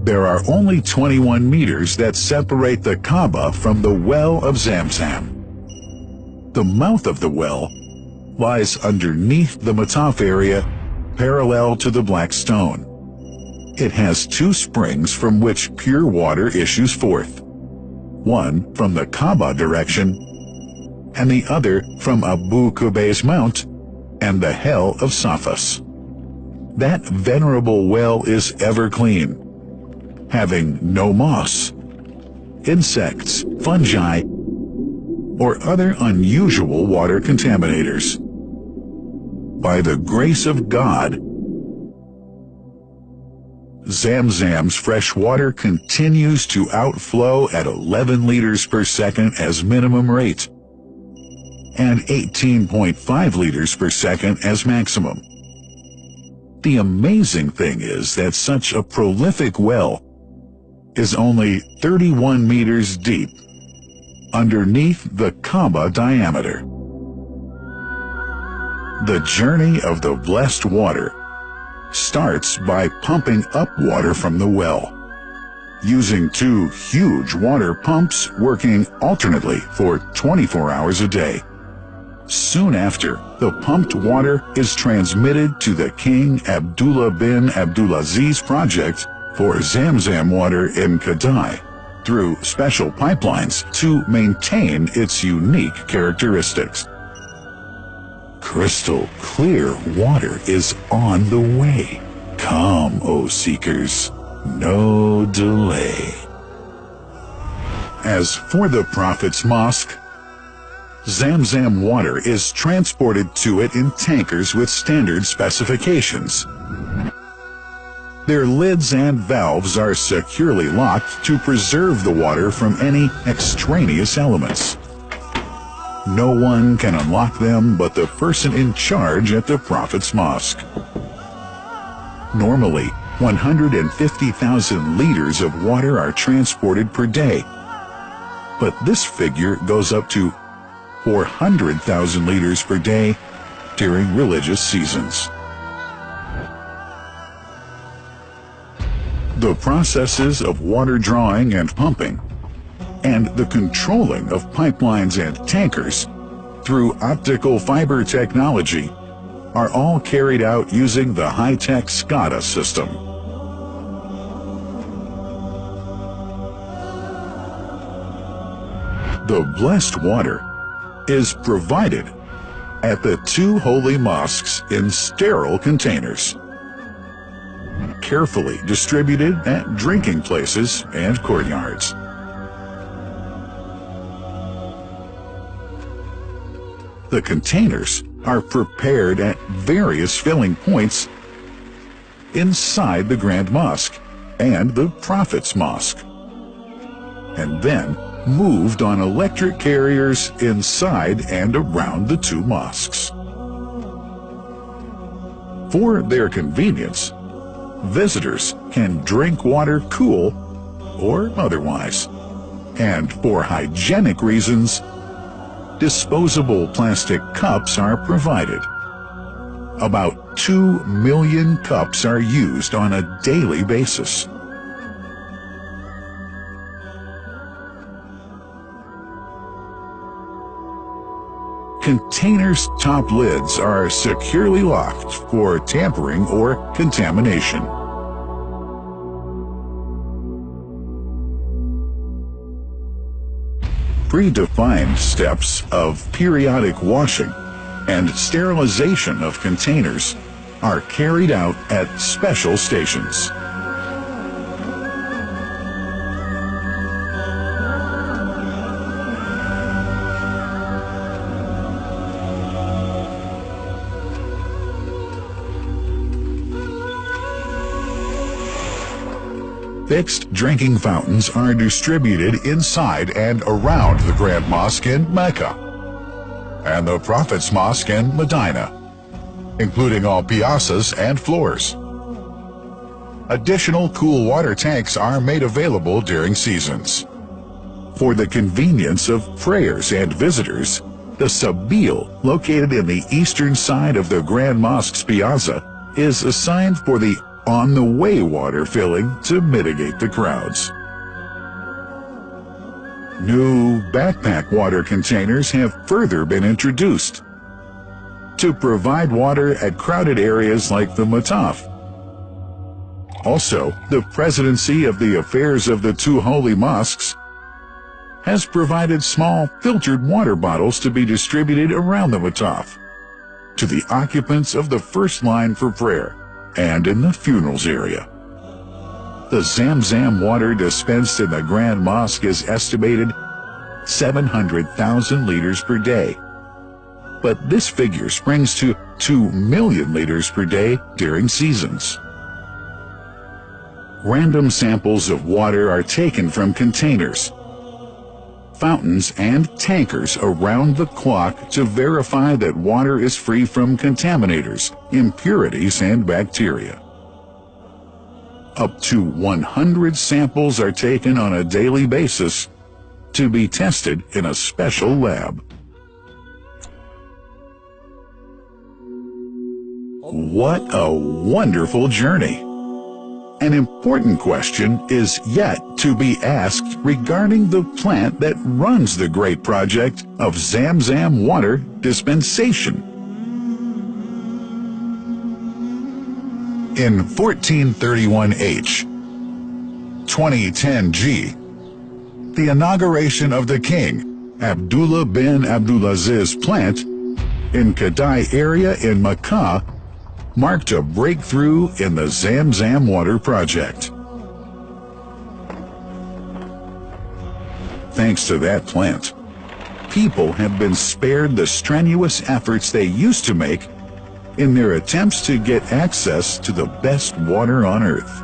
There are only 21 meters that separate the Kaaba from the well of Zamzam. The mouth of the well lies underneath the Mataf area, parallel to the Black Stone. It has two springs from which pure water issues forth, one from the Kaaba direction and the other from Abu Qubay's Mount and the Hell of Safas. That venerable well is ever clean, having no moss, insects, fungi, or other unusual water contaminators. By the grace of God, Zamzam's fresh water continues to outflow at 11 liters per second as minimum rate and 18.5 liters per second as maximum. The amazing thing is that such a prolific well is only 31 meters deep underneath the Kaaba diameter. The journey of the blessed water starts by pumping up water from the well, using two huge water pumps working alternately for 24 hours a day. Soon after, the pumped water is transmitted to the King Abdullah bin Abdulaziz project for Zamzam water in Kadai through special pipelines to maintain its unique characteristics. Crystal clear water is on the way. Come, O seekers, no delay. As for the Prophet's Mosque, Zamzam water is transported to it in tankers with standard specifications. Their lids and valves are securely locked to preserve the water from any extraneous elements. No one can unlock them but the person in charge at the Prophet's Mosque. Normally, 150,000 liters of water are transported per day, but this figure goes up to 400,000 liters per day during religious seasons. The processes of water drawing and pumping, and the controlling of pipelines and tankers through optical fiber technology are all carried out using the high-tech SCADA system. The blessed water is provided at the two holy mosques in sterile containers, carefully distributed at drinking places and courtyards. The containers are prepared at various filling points inside the Grand Mosque and the Prophet's Mosque, and then moved on electric carriers inside and around the two mosques. For their convenience, visitors can drink water cool or otherwise, and for hygienic reasons, disposable plastic cups are provided. About 2 million cups are used on a daily basis. Containers' top lids are securely locked for tampering or contamination. Predefined steps of periodic washing and sterilization of containers are carried out at special stations. Fixed drinking fountains are distributed inside and around the Grand Mosque in Mecca and the Prophet's Mosque in Medina, including all piazzas and floors. Additional cool water tanks are made available during seasons. For the convenience of prayers and visitors, the Sabil, located in the eastern side of the Grand Mosque's piazza, is assigned for the on-the-way water filling to mitigate the crowds. New backpack water containers have further been introduced to provide water at crowded areas like the Mataf. Also, the Presidency of the Affairs of the Two Holy Mosques has provided small filtered water bottles to be distributed around the Mataf to the occupants of the first line for prayer and in the funerals area. The Zamzam water dispensed in the Grand Mosque is estimated 700,000 liters per day, but this figure springs to 2 million liters per day during seasons. Random samples of water are taken from containers, fountains, and tankers around the clock to verify that water is free from contaminators, impurities, and bacteria. Up to 100 samples are taken on a daily basis to be tested in a special lab. What a wonderful journey! An important question is yet to be asked regarding the plant that runs the great project of Zamzam water dispensation. In 1431H, 2010G, the inauguration of the king, Abdullah bin Abdulaziz plant in Kadai area in Makkah marked a breakthrough in the Zamzam water project. Thanks to that plant, people have been spared the strenuous efforts they used to make in their attempts to get access to the best water on earth.